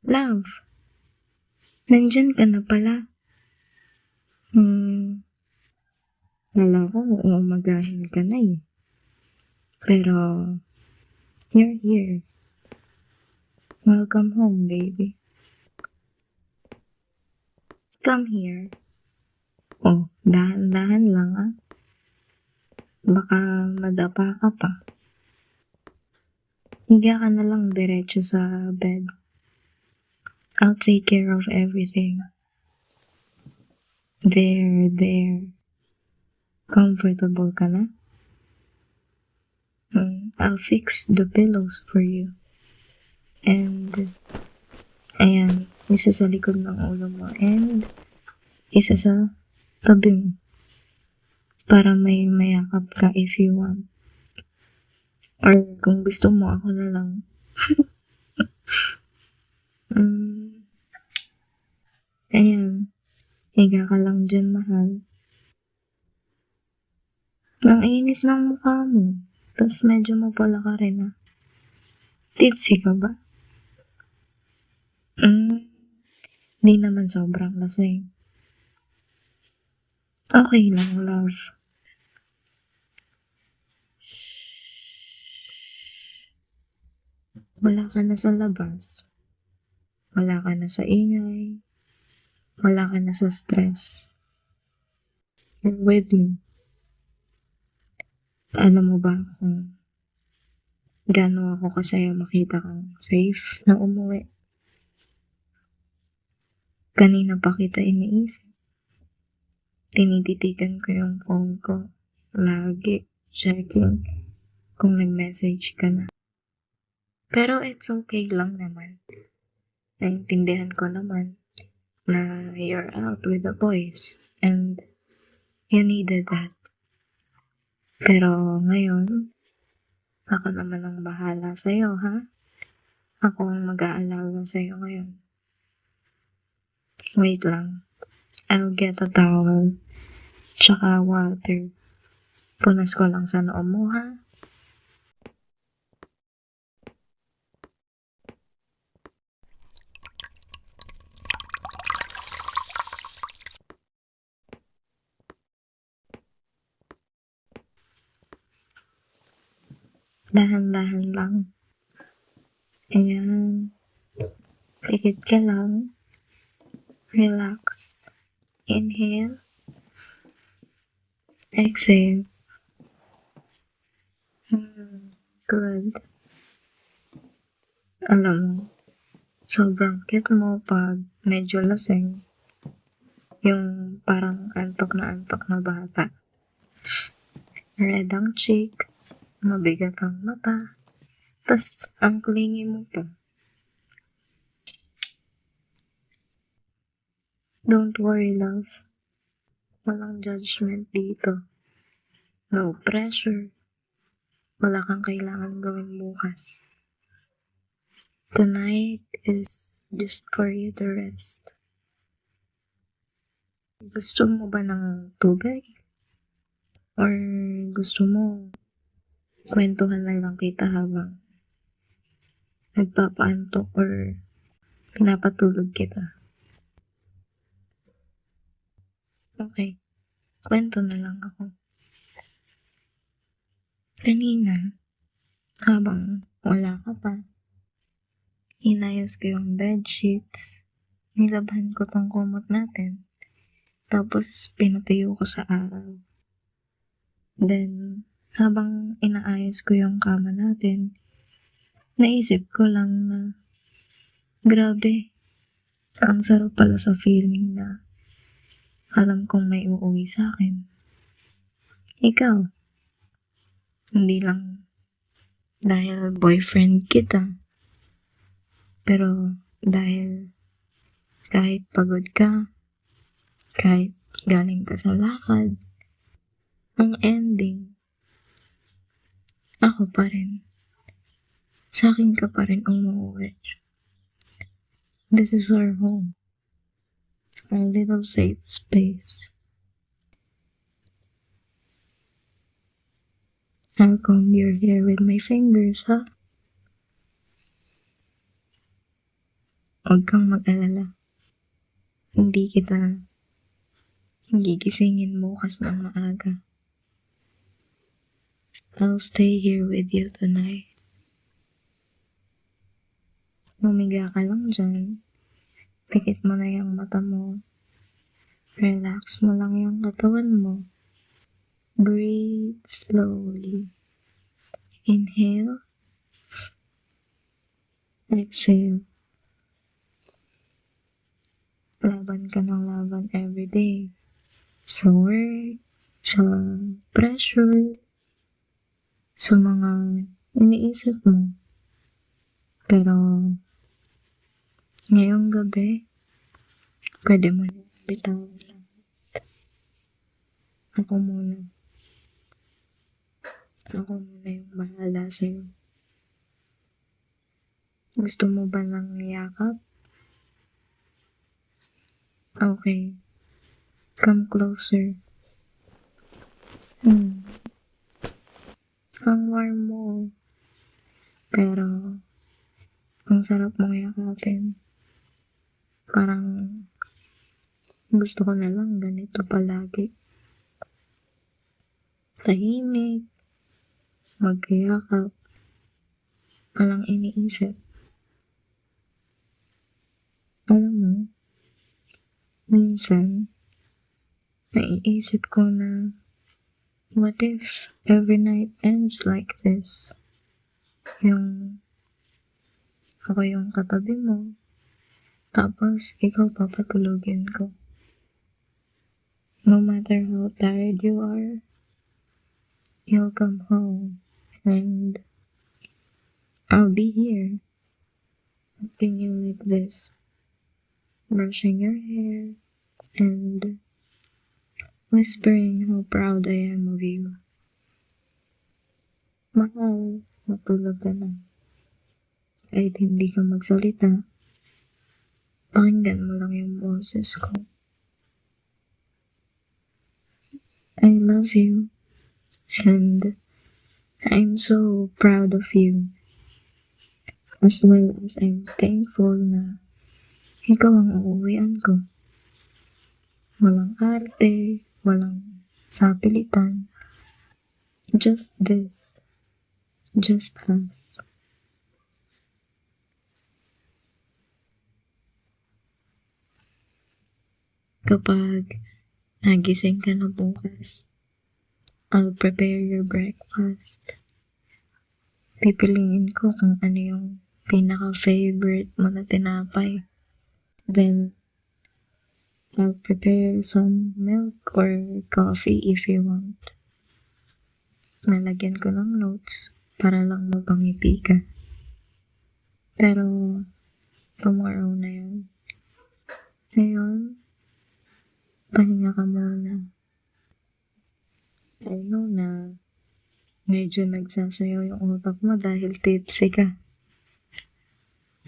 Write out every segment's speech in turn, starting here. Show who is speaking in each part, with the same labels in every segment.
Speaker 1: Love, nandyan ka na pala. Wala ko, umagahin ka na eh. Pero, you're here. Welcome home, baby. Come here. Oh, dahan-dahan lang ah. Baka madapa ka pa. Higa ka na lang diretso sa bed. I'll take care of everything. There. Comfortable ka na? I'll fix the pillows for you. And, ayan, isa sa likod ng ulo mo. And, isa sa tabi mo. Para may mayakap ka if you want. Or kung gusto mo, ako na lang. Ayan. Higa ka lang dyan, mahal. Ang init ng mukha mo. Tapos medyo mapula ka rin, ah. Tipsy ka ba? Di naman sobrang lasing. Okay lang, love. Wala ka na sa labas. Wala ka na sa ingay. Wala ka na sa stress. You're with me. Alam mo ba kung gaano ako kasaya makita kang safe na umuwi? Kanina pa kita iniisip. Tinititigan ko yung phone ko. Lagi checking kung nag-message ka na. Pero it's okay lang naman. Naintindihan ko naman na you're out with the boys and you needed that. Pero ngayon, ako naman ang bahala sa'yo, ha? Ako ang mag-aalaga sa'yo ngayon. Wait lang. I'll get a towel. Tsaka water. Punas ko lang sa noo mo, ha? Dahan-dahan lang. Ayan. Pikit ka lang. Relax. Inhale. Exhale. Good. Alam mo, sobrang cute mo pag medyo lasing. Yung parang antok na bata. Red ang cheeks. Mabigat ang mata. Tas, ang clingy mo pa. Don't worry, love. Walang judgment dito. No pressure. Wala kang kailangan gawin bukas. Tonight is just for you to rest. Gusto mo ba ng tubig? Or gusto mo kwentuhan na lang kita habang nagpapaantok or pinapatulog kita? Okay, kwento na lang ako. Kanina, habang wala ka pa, inayos ko yung bedsheets, nilabhan ko tong kumot natin, tapos pinatuyo ko sa araw. Then, habang inaayos ko yung kama natin, naisip ko lang na, grabe, ang sarap pala sa feeling na alam kong may uuwi sa akin. Ikaw, hindi lang dahil boyfriend kita, pero dahil kahit pagod ka, kahit galing ka sa lakad, ang ending, ako pa rin. Sa akin ka pa rin umuwi. This is our home. Our little safe space. I'll comb your hair with my fingers, ha? Huwag kang mag-alala. Hindi kita gigisingin bukas ng maaga. I'll stay here with you tonight. Humiga ka lang dyan. Pikit mo na yung mata mo. Relax mo lang yung katawan mo. Breathe slowly. Inhale. Exhale. Laban ka ng laban everyday. Sa work, sa pressure, sa mga iniisip mo. Pero, ngayong gabi, pwede mo na bitawan lang. Ako muna. Ako muna yung bahala sa'yo. Gusto mo ba ng yakap? Okay. Come closer. Ang warm mo. Pero, ang sarap mong yakapin. Parang, gusto ko na lang ganito palagi. Tahimik. Magkayakap. Walang iniisip. Alam mo, minsan, naiisip ko na, what if every night ends like this? Yung, ako yung katabi mo, tapos ikaw papatulogin ko. No matter how tired you are, you'll come home, and I'll be here, hugging you like this, brushing your hair, and whispering how proud I am of you. Mahal, matulog ka na. Kahit hindi ka magsalita, pakinggan mo lang yung boses ko. I love you, and I'm so proud of you. As well as I'm thankful na ikaw ang uuwian ko. Walang arte, walang sapilitan. Just this. Just us. Kapag nagising ka na bukas, I'll prepare your breakfast. Pipiliin ko kung ano yung pinaka-favorite mo na tinapay. Then, I'll prepare some milk or coffee if you want. Nalagyan ko ng notes para lang mapangipi ka. Pero, tomorrow na yun. Ngayon, pahinga ka muna. I know na medyo nagsasayaw yung utak mo dahil tipsy ka.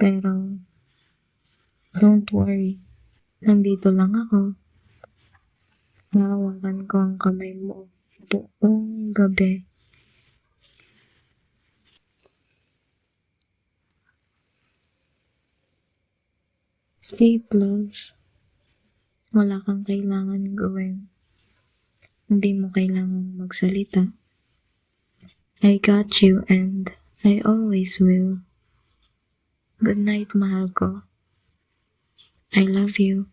Speaker 1: Pero, don't worry. Nandito lang ako. Hahawakan ko ang kamay mo buong gabi. Sleep, love. Wala kang kailangan gawin. Hindi mo kailangang magsalita. I got you and I always will. Good night, mahal ko. I love you.